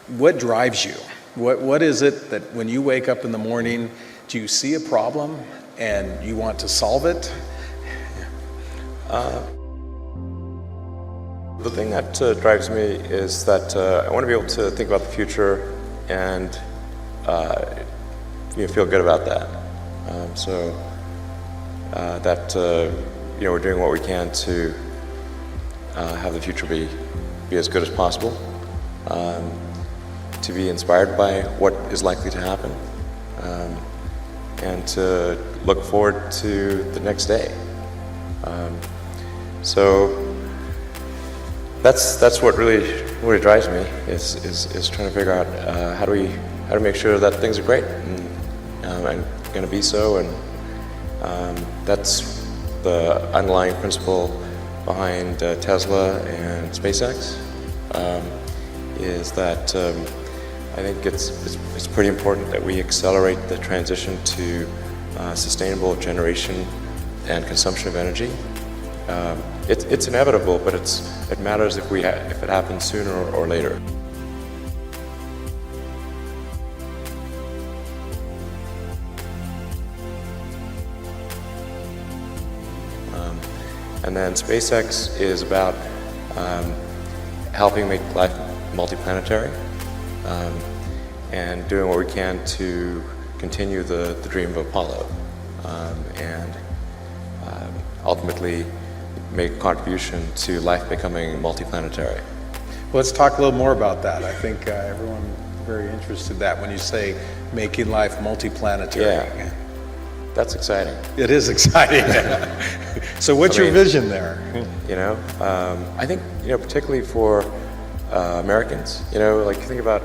what drives you? What is it that when you wake up in the morning, do you see a problem and you want to solve it? The thing that drives me is that I want to be able to think about the future and feel good about that. We're doing what we can to have the future be as good as possible, to be inspired by what is likely to happen, and to look forward to the next day. So that's what really drives me is trying to figure out how do we make sure that things are great and going to be so, and that's the underlying principle behind Tesla and SpaceX. Is that I think it's pretty important that we accelerate the transition to sustainable generation and consumption of energy. It's inevitable, but it matters if it happens sooner or later. And then SpaceX is about helping make life multiplanetary, and doing what we can to continue the dream of Apollo, and ultimately make a contribution to life becoming multiplanetary. Well, let's talk a little more about that. I think everyone is very interested in that when you say making life multiplanetary. Yeah, that's exciting. It is exciting. So what's your vision there? I think, particularly for Americans, like you think about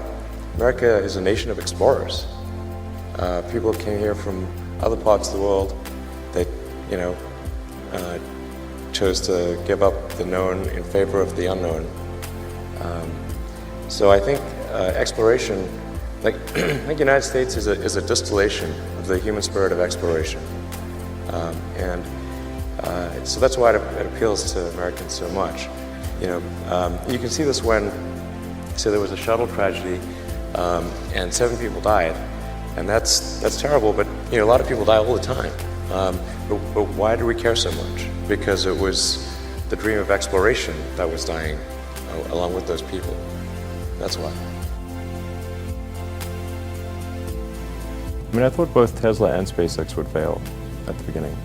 America is a nation of explorers. People came here from other parts of the world that, chose to give up the known in favor of the unknown. So I think exploration, I think the United States is a distillation of the human spirit of exploration. So that's why it appeals to Americans so much. You can see this when, there was a shuttle tragedy, and 7 people died, and that's terrible. But a lot of people die all the time. But why do we care so much? Because it was the dream of exploration that was dying along with those people. That's why. I thought both Tesla and SpaceX would fail at the beginning.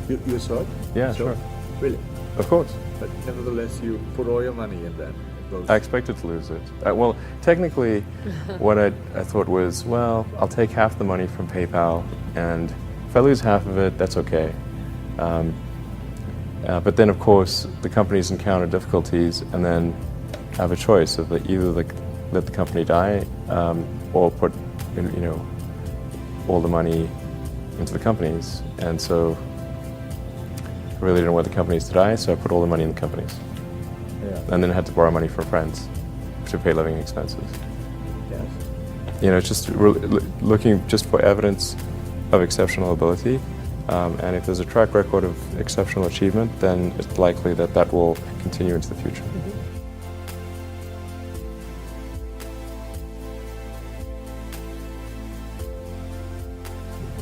You thought? Yeah, sure. Really? Of course. But nevertheless, you put all your money in that. I expected to lose it. Well, technically, what I thought was, well, I'll take half the money from PayPal, and if I lose half of it, that's okay. But then, of course, the companies encounter difficulties, and then have a choice of either let the company die, or put, all the money into the companies. And so I really didn't want the companies to die, so I put all the money in the companies. Yeah. And then I had to borrow money from friends to pay living expenses. Yes. It's just looking just for evidence of exceptional ability. And if there's a track record of exceptional achievement, then it's likely that will continue into the future. Mm-hmm.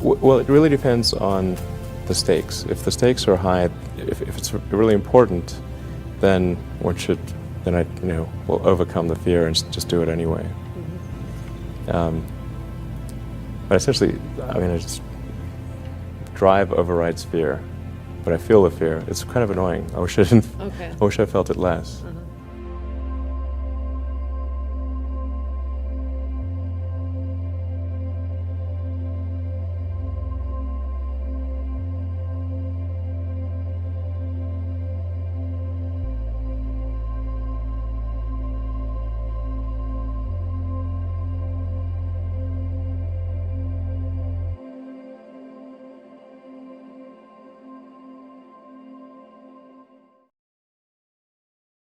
Well, it really depends on the stakes. If the stakes are high, if it's really important, then I will overcome the fear and just do it anyway. Mm-hmm. But essentially, I just drive overrides fear, but I feel the fear. It's kind of annoying. I wish I didn't. Okay. I wish I felt it less. Uh-huh.